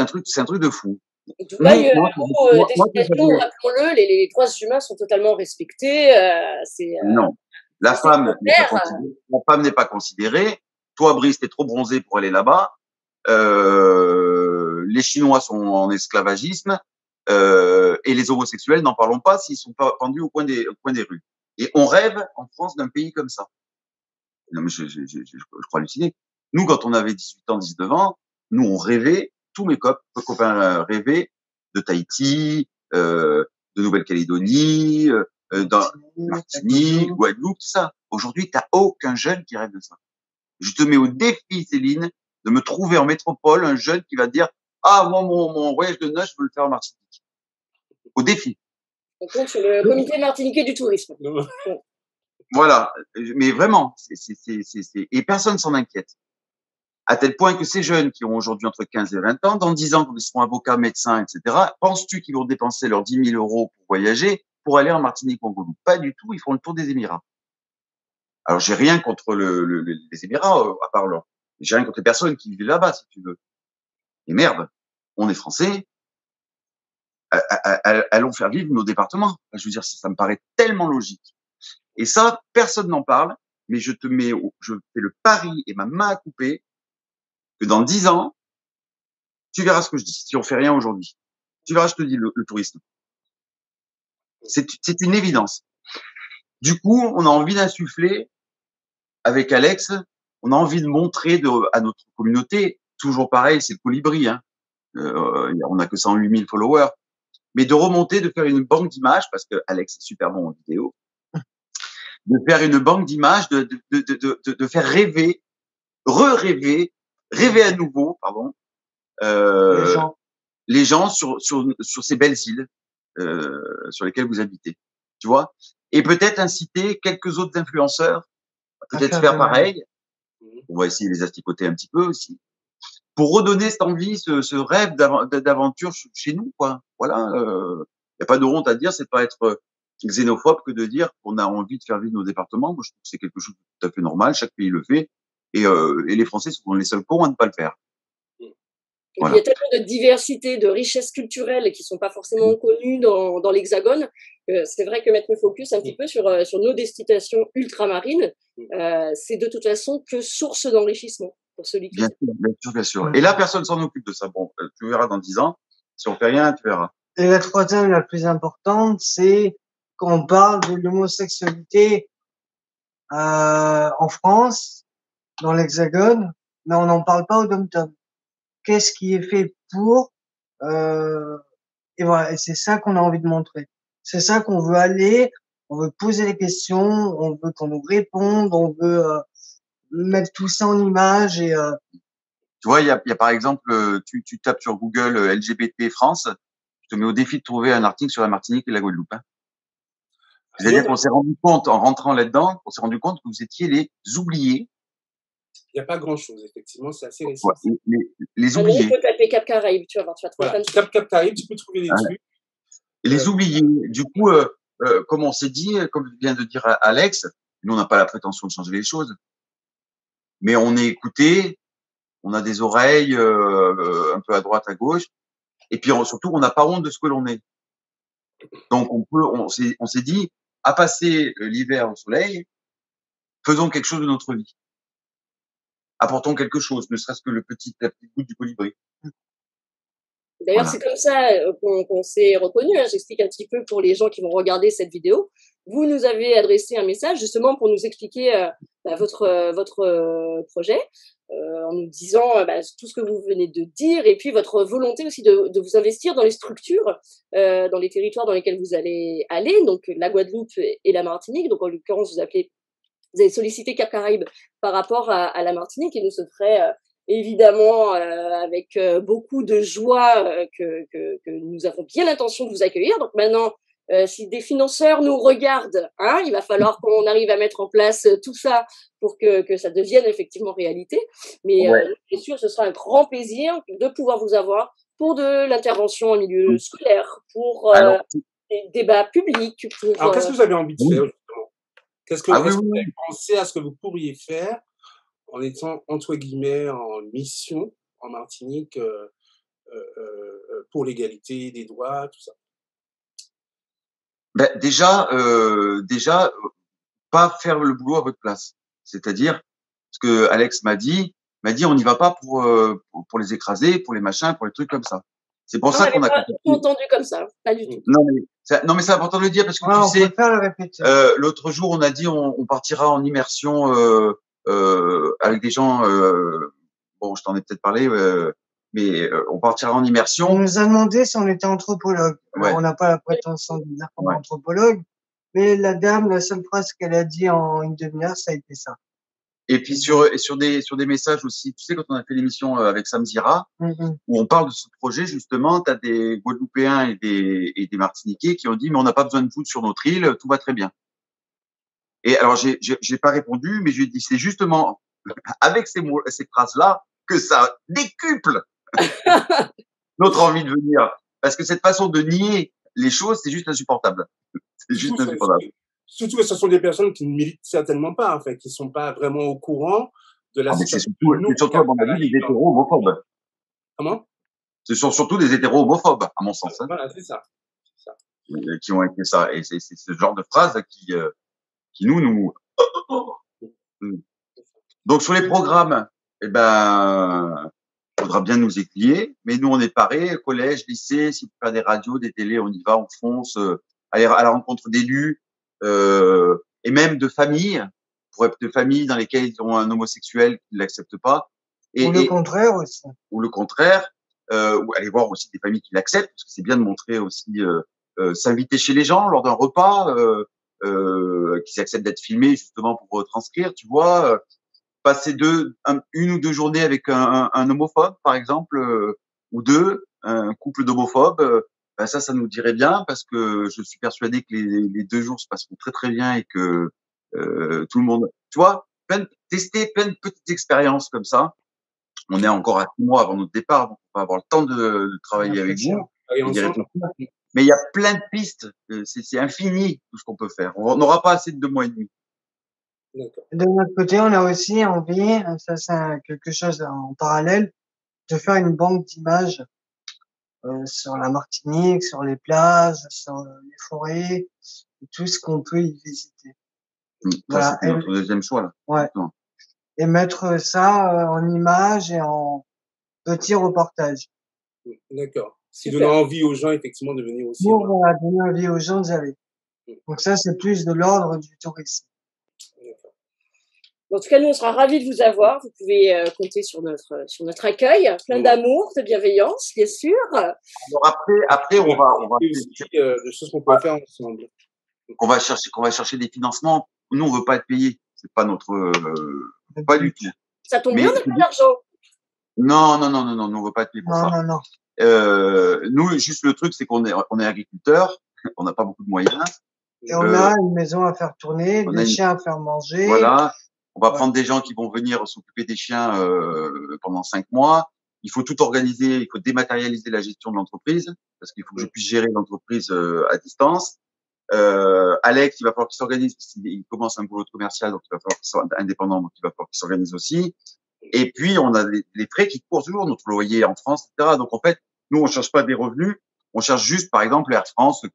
truc de fou. Dubaï, destination, rappelons-le, les droits humains sont totalement respectés. Non, la femme n'est pas considérée. Toi, Brice, t'es trop bronzé pour aller là-bas. Les Chinois sont en esclavagisme et les homosexuels, n'en parlons pas s'ils sont pas pendus au coin des rues. Et on rêve en France d'un pays comme ça. Non, mais je crois halluciner. Nous, quand on avait 18 ans, 19 ans, nous, on rêvait, tous mes copains rêvaient de Tahiti, de Nouvelle-Calédonie, Martinique, Guadeloupe, tout ça. Aujourd'hui, t'as aucun jeune qui rêve de ça. Je te mets au défi, Céline, de me trouver en métropole un jeune qui va te dire « Ah, moi, mon voyage de noces, je veux le faire en Martinique. » Au défi. On compte sur le comité martiniquais du tourisme. Voilà. Mais vraiment, et personne s'en inquiète. À tel point que ces jeunes qui ont aujourd'hui entre 15 et 20 ans, dans 10 ans, quand ils seront avocats, médecins, etc., penses-tu qu'ils vont dépenser leurs 10 000 € pour voyager, pour aller en Martinique ou en Guadeloupe? Pas du tout, ils font le tour des Émirats. Alors, j'ai rien contre les Émirats, à part leur. J'ai rien contre les personnes qui vivent là-bas, si tu veux. Et merde, on est français. Allons faire vivre nos départements. Je veux dire, ça me paraît tellement logique. Et ça, personne n'en parle, mais je fais le pari et ma main à couper que dans 10 ans, tu verras ce que je dis, si on fait rien aujourd'hui. Tu verras, je te dis, le tourisme. C'est une évidence. Du coup, on a envie d'insuffler avec Alex, on a envie de montrer à notre communauté, toujours pareil, c'est le colibri, hein. On n'a que 108 000 followers, mais de remonter, de faire une banque d'images, parce que Alex est super bon en vidéo, de faire une banque d'images, de faire rêver, rêver à nouveau, pardon, les gens sur ces belles îles sur lesquelles vous habitez, tu vois, et peut-être inciter quelques autres influenceurs, peut-être faire pareil. On va essayer de les asticoter un petit peu aussi, pour redonner cette envie, ce rêve d'aventure chez nous, quoi. Voilà, y a pas de honte à dire, c'est pas être xénophobe que de dire qu'on a envie de faire vivre nos départements. Moi, je trouve que c'est quelque chose de tout à fait normal, chaque pays le fait, et les Français sont les seuls cons à ne pas le faire. Voilà. Il y a tellement de diversité, de richesses culturelles qui sont pas forcément connues dans l'Hexagone. C'est vrai que mettre le focus un petit peu sur nos destinations ultramarines, c'est de toute façon que source d'enrichissement pour celui qui. Bien sûr. Et là, personne s'en occupe de ça. Bon, tu verras dans 10 ans. Si on fait rien, tu verras. Et la troisième, la plus importante, c'est qu'on parle de l'homosexualité en France, dans l'Hexagone, mais on n'en parle pas au dom-tom. Qu'est-ce qui est fait pour et voilà, et c'est ça qu'on a envie de montrer. C'est ça qu'on veut aller, on veut poser les questions, on veut qu'on nous réponde, on veut mettre tout ça en image et Tu vois, il y a par exemple, tu tapes sur Google LGBT France, je te mets au défi de trouver un article sur la Martinique et la Guadeloupe. Hein. C'est-à-dire qu'on s'est rendu compte, en rentrant là-dedans, on s'est rendu compte que vous étiez les oubliés. Il n'y a pas grand-chose, effectivement, c'est assez récent. Ouais, les Ah non, oubliés. tu peux taper Cap Caraïbes, tu vas voir, tu vas trouver Voilà, plein de choses. Cap Caraïbes, tu peux trouver des trucs. Les oubliés. Du coup, comme on s'est dit, comme vient de dire Alex, nous on n'a pas la prétention de changer les choses, mais on est écouté, on a des oreilles un peu à droite, à gauche, et puis surtout on n'a pas honte de ce que l'on est. Donc on s'est dit, à passer l'hiver au soleil, faisons quelque chose de notre vie, apportons quelque chose, ne serait-ce que la petite goutte du colibri. D'ailleurs, Voilà. c'est comme ça qu'on s'est reconnus. Hein. J'explique un petit peu pour les gens qui vont regarder cette vidéo. Vous nous avez adressé un message justement pour nous expliquer votre projet en nous disant tout ce que vous venez de dire et puis votre volonté aussi de vous investir dans les structures, dans les territoires dans lesquels vous allez aller, donc la Guadeloupe et la Martinique. Donc en l'occurrence, vous avez sollicité Cap Caraïbes par rapport à la Martinique et nous ce serait évidemment avec beaucoup de joie que nous avons bien l'intention de vous accueillir. Donc maintenant, si des financeurs nous regardent, hein, il va falloir qu'on arrive à mettre en place tout ça pour que ça devienne effectivement réalité. Mais Ouais. bien sûr, ce sera un grand plaisir de pouvoir vous avoir pour de l'intervention en milieu scolaire, pour des débats publics. Alors, qu'est-ce que vous avez envie de faire justement? Est-ce que vous oui. avez pensé à ce que vous pourriez faire en étant, entre guillemets, en mission en Martinique pour l'égalité des droits, tout ça? Ben, déjà, pas faire le boulot à votre place. C'est-à-dire, ce que Alex m'a dit, on n'y va pas pour les écraser, pour les machins, pour les trucs comme ça. C'est pour ça qu'on a pas entendu comme ça, pas du tout. Non, mais c'est important de le dire parce que on tu sais, peut faire le répéter. l'autre jour, on a dit on partira en immersion avec des gens. Bon, je t'en ai peut-être parlé, mais on partira en immersion. On nous a demandé si on était anthropologue. Ouais. On n'a pas la prétention de dire qu'on est anthropologue, mais la dame, la seule phrase qu'elle a dit en une demi-heure, ça a été ça. Et puis sur des messages aussi, tu sais, quand on a fait l'émission avec Sam Zira, où on parle de ce projet, justement, tu as des Guadeloupéens et des Martiniquais qui ont dit, mais on n'a pas besoin de vous sur notre île, tout va très bien. Et alors, j'ai pas répondu, mais j'ai dit, c'est justement avec ces phrases-là que ça décuple notre envie de venir. Parce que cette façon de nier les choses, c'est juste insupportable. C'est juste insupportable. Surtout que ce sont des personnes qui ne militent certainement pas, en fait, qui ne sont pas vraiment au courant de la situation. C'est surtout, à mon avis, des hétéros homophobes. Comment? Ce sont surtout des hétéros homophobes, à mon sens. Hein. Voilà, c'est ça. Qui ont été ça. Et c'est ce genre de phrase qui nous... Donc, sur les programmes, eh ben, faudra bien nous aiguiller, mais nous, on est parés, collège, lycée, s'il faut faire des radios, des télés, on y va, on fonce, aller à la rencontre d'élus, et même de familles, de familles dans lesquelles ils ont un homosexuel qui ne l'accepte pas. Ou le contraire aussi. Ou le contraire, ou aller voir aussi des familles qui l'acceptent, parce que c'est bien de montrer aussi, s'inviter chez les gens lors d'un repas, qu'ils acceptent d'être filmés justement pour retranscrire, tu vois, passer une ou deux journées avec un homophobe, par exemple, ou deux, un couple d'homophobes, ben ça nous dirait bien parce que je suis persuadé que les 2 jours se passeront très très bien et que tout le monde, tu vois, tester plein de petites expériences comme ça. On est encore à 6 mois avant notre départ, donc on va avoir le temps de travailler avec vous. Mais il y a plein de pistes, c'est infini tout ce qu'on peut faire. On n'aura pas assez de 2 mois et demi. De notre côté, on a aussi envie, ça c'est quelque chose en parallèle, de faire une banque d'images sur la Martinique, sur les plages, sur les forêts, tout ce qu'on peut y visiter. Voilà. C'est notre deuxième choix là. Ouais. Et mettre ça en images et en petits reportages. D'accord. Ce qui donne envie aux gens effectivement de venir aussi. Voilà, donner envie aux gens d'y aller. Donc ça, c'est plus de l'ordre du tourisme. En tout cas, nous, on sera ravis de vous avoir. Vous pouvez compter sur notre accueil, plein d'amour, de bienveillance, bien sûr. Alors après, on va Et aussi des choses qu'on peut faire ensemble. on va chercher des financements. Nous, on veut pas être payé. C'est pas notre, pas du tout. Ça tombe Mais bien, on n'a pas d'argent. non, nous, on veut pas être payé pour ça. Non. Nous, juste le truc, c'est qu'on est agriculteurs, on n'a pas beaucoup de moyens. Et on a une maison à faire tourner, des chiens à faire manger. Voilà. On va prendre des gens qui vont venir s'occuper des chiens pendant 5 mois. Il faut tout organiser, il faut dématérialiser la gestion de l'entreprise parce qu'il faut que je puisse gérer l'entreprise à distance. Alex, il va falloir qu'il s'organise parce qu'il commence un boulot de commercial, donc il va falloir qu'il soit indépendant, donc il va falloir qu'il s'organise aussi. Et puis, on a les frais qui courent toujours, notre loyer en France, etc. Donc, en fait, nous, on cherche pas des revenus. On cherche juste, par exemple, Air France,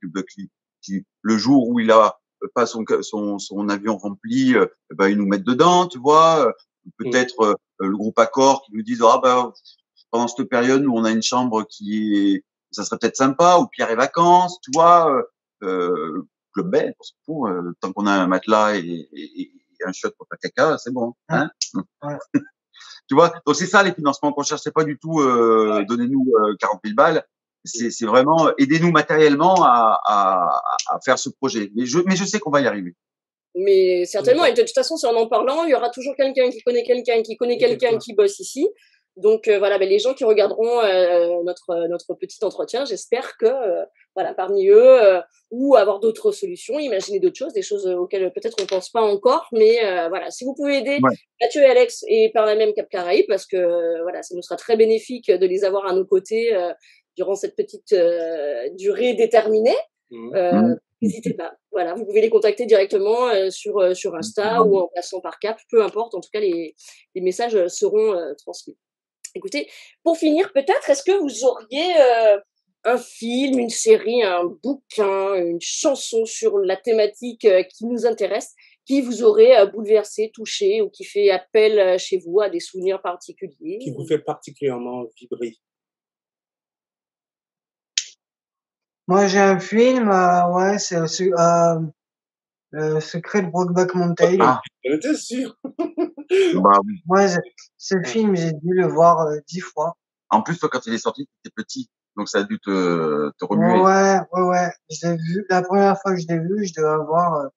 qui le jour où il a pas son avion rempli, ben, ils nous mettent dedans, tu vois. Peut-être le groupe Accor qui nous disent, ah ben, pendant cette période, nous, on a une chambre ça serait peut-être sympa, ou Pierre et Vacances, tu vois. Club Med, on s'en fout. Tant qu'on a un matelas et un shot pour faire caca, c'est bon. Hein Ouais. Tu vois, donc c'est ça les financements qu'on cherche, c'est pas du tout donnez-nous 40 000 balles, c'est vraiment aidez-nous matériellement à faire ce projet. Mais je sais qu'on va y arriver. Mais certainement, et de toute façon, si en parlant, il y aura toujours quelqu'un qui connaît quelqu'un qui connaît quelqu'un qui bosse ici. Donc voilà, les gens qui regarderont notre petit entretien, j'espère que voilà, parmi eux, ou avoir d'autres solutions, imaginer d'autres choses, des choses auxquelles peut-être on pense pas encore, mais voilà, si vous pouvez aider Mathieu et Alex et par la même Cap Caraïbes, parce que voilà, ça nous sera très bénéfique de les avoir à nos côtés durant cette petite durée déterminée. N'hésitez pas. Voilà, vous pouvez les contacter directement sur Insta ou en passant par Cap, peu importe. En tout cas, les messages seront transmis. Écoutez, pour finir, peut-être, est-ce que vous auriez un film, une série, un bouquin, une chanson sur la thématique qui nous intéresse, qui vous aurait bouleversé, touché ou qui fait appel chez vous à des souvenirs particuliers? Qui vous fait particulièrement vibrer? Moi, j'ai un film, ouais, c'est Le secret de Brokeback Mountain. Ah, J'étais sûr. bah oui. Moi, ce film, j'ai dû le voir 10 fois. En plus, toi, quand il est sorti, tu étais petit, donc ça a dû te remuer. Ouais. Je l'ai vu, la première fois que je l'ai vu, je devais avoir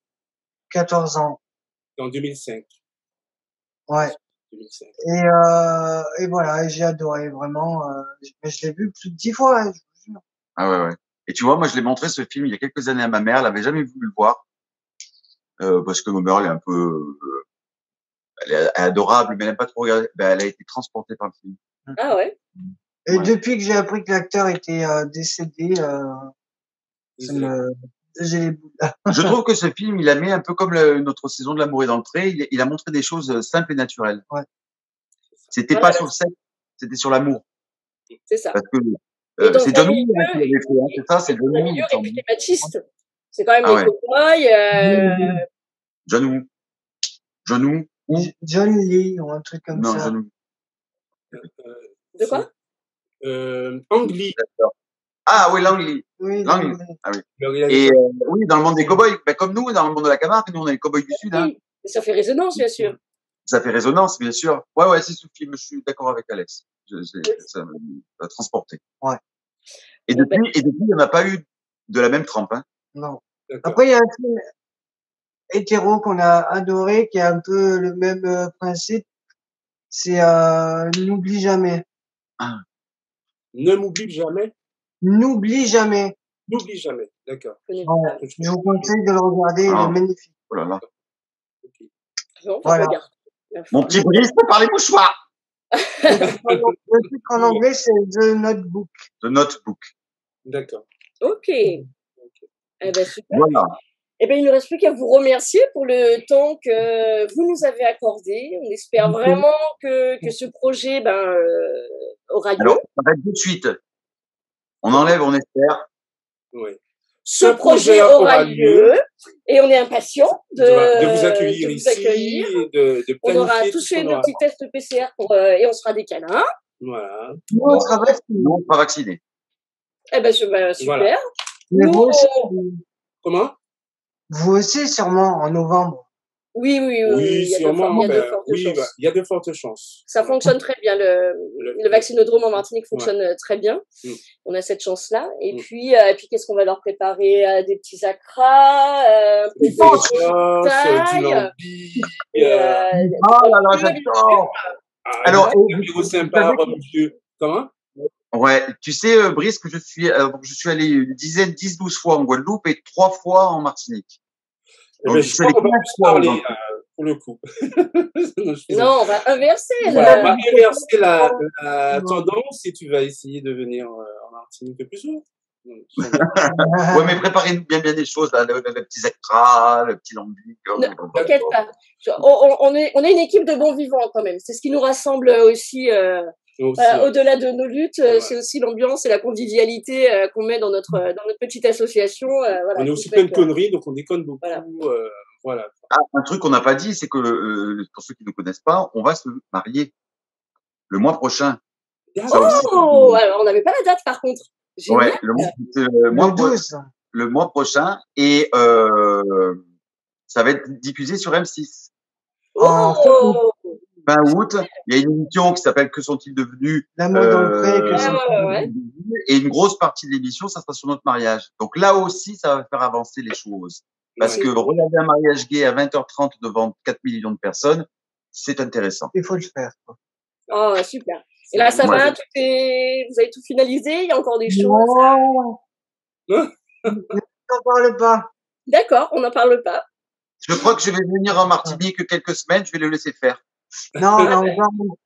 14 ans. En 2005. Ouais. 2005. Et voilà, j'ai adoré, vraiment. Mais je l'ai vu plus de 10 fois, hein, je vous jure. Ah ouais. Et tu vois, moi, je l'ai montré ce film il y a quelques années à ma mère. Elle avait jamais voulu le voir parce que ma mère, elle est un peu, elle est adorable, mais elle n'aime pas trop regarder. Ben, elle a été transportée par le film. Ah ouais. Et Ouais. depuis que j'ai appris que l'acteur était décédé, j'ai les boules. Je trouve que ce film, il a mis un peu comme notre saison de l'amour est dans le pré. Il a montré des choses simples et naturelles. Ouais. C'était pas sur le sexe, c'était sur l'amour. C'est ça. Parce que Et dans c'est un John Woo milieu, qui l'avait fait, hein, c'est ça, c'est John un Woo. milieu réputé machiste. C'est quand même Ah les ouais. cow-boys. John Woo ou John Lee ou un truc comme non, ça. John Woo. De quoi? Ang Lee. Ah oui, Lang Lee. Oui, Lang Lang Lee. Lee. Ah oui. Le Et réalisateur. oui, dans le monde des cowboys, ben, comme nous, dans le monde de la Camargue, nous on est les cowboys du Sud. Hein. Oui, ça fait résonance, bien sûr. Ça fait résonance, bien sûr. Ouais, c'est ce film. Je suis d'accord avec Alex. Ça m'a transporté. Ouais. Et depuis, il n'y en a pas eu de la même trempe. Hein. Non. D'accord. Après, il y a un film hétéro qu'on a adoré, qui a un peu le même principe. C'est N'oublie jamais. Ne m'oublie jamais. N'oublie jamais. N'oublie jamais. D'accord. Je connais Ouais. pas. Je vous conseille de le regarder, il Ah. est magnifique. Oh là là. Ok. Non, Voilà. regarde. Mon petit Brice, par les mouchoirs. Le titre en anglais, c'est The Notebook. The Notebook. D'accord. Ok. Eh ben, super. Voilà. Eh ben, il ne reste plus qu'à vous remercier pour le temps que vous nous avez accordé. On espère vraiment que ce projet aura lieu. Alors, ça va être tout de suite. On enlève, on espère. Oui. Ce projet aura lieu et on est impatients de vous accueillir de vous ici accueillir. et de On aura planifier tous tout ce fait qu'on nos aura. petits tests PCR et on sera des câlins. Voilà. Nous, on sera vaccinés. Nous, on sera vaccinés. Eh ben, super. Voilà. Mais Nous, vous aussi, Comment? vous aussi, sûrement, en novembre. Oui, il y a sûrement. de fortes Oui, chances. il y a de fortes chances. Ça fonctionne très bien. Le vaccinodrome en Martinique fonctionne très bien. On a cette chance-là. Et puis qu'est-ce qu'on va leur préparer? Des petits acras, un peu du lambi. Oh là là, j'adore. Alors, sympa, Dieu. Comment? Ouais, tu sais, Brice, que je suis allé une dizaine, 10-12 fois en Guadeloupe et 3 fois en Martinique. Donc, je crois qu'on va plus parler, pour le coup. Non, on va inverser. Voilà, on va inverser la tendance et tu vas essayer de venir en Martinique le plus souvent. Ouais, mais préparez-nous bien des choses, là, le petit extra, le petit lambic. T'inquiète pas. On est une équipe de bons vivants quand même. C'est ce qui nous rassemble aussi. Au-delà de nos luttes, c'est aussi l'ambiance et la convivialité qu'on met dans notre petite association. Voilà, on est aussi plein de conneries, donc on déconne beaucoup. Voilà. Ah, un truc qu'on n'a pas dit, c'est que pour ceux qui ne connaissent pas, on va se marier le mois prochain. Alors on n'avait pas la date par contre. Génial. Ouais, le mois prochain et ça va être diffusé sur M6. Fin août, il y a une émission qui s'appelle Que sont-ils devenus? La mode en et une grosse partie de l'émission, ça sera sur notre mariage. Donc là aussi, ça va faire avancer les choses. Parce que regarder un mariage gay à 20h30 devant 4 millions de personnes, c'est intéressant. Il faut le faire. Oh, super. Et là, ça va, vous avez tout finalisé? Il y a encore des choses? On n'en parle pas. D'accord, on n'en parle pas. Je crois que je vais venir en Martinique quelques semaines, je vais le laisser faire. Non,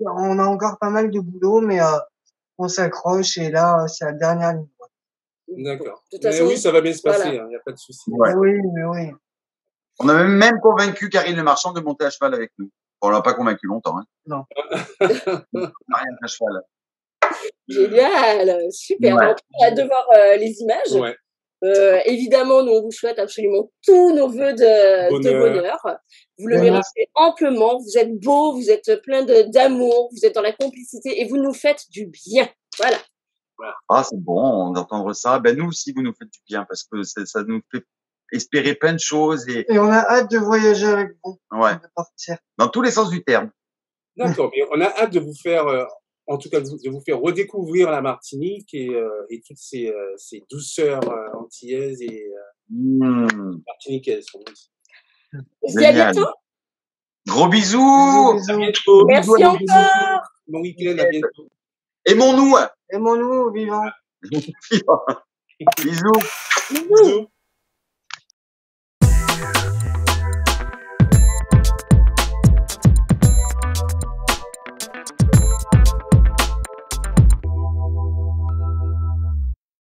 on a encore pas mal de boulot, mais on s'accroche et là, c'est la dernière ligne. D'accord. Mais oui, ça va bien se passer, il n'y a pas de souci. Ouais. Oui. On a même convaincu Karine Le Marchand de monter à cheval avec nous. Bon, on l'a pas convaincu longtemps. Hein. Non. Rien à cheval. Génial, super. Ouais. On a hâte de voir les images. Ouais. Évidemment, nous, on vous souhaite absolument tous nos vœux de bonheur. Vous le méritez amplement. Vous êtes beaux, vous êtes plein d'amour, vous êtes dans la complicité et vous nous faites du bien. Voilà. Ah, c'est bon d'entendre ça. Ben, nous aussi, vous nous faites du bien parce que ça nous fait espérer plein de choses. Et on a hâte de voyager avec vous. Ouais. De partir. Dans tous les sens du terme. D'accord, mais on a hâte de vous faire, en tout cas, de vous faire redécouvrir la Martinique et toutes ces douceurs antillaises et martiniquaises. On se dit à bientôt. Gros bisous. À bientôt. Merci encore. Bon week-end, à bientôt. Aimons-nous. Aimons-nous, vivants. Bisous. Bisous.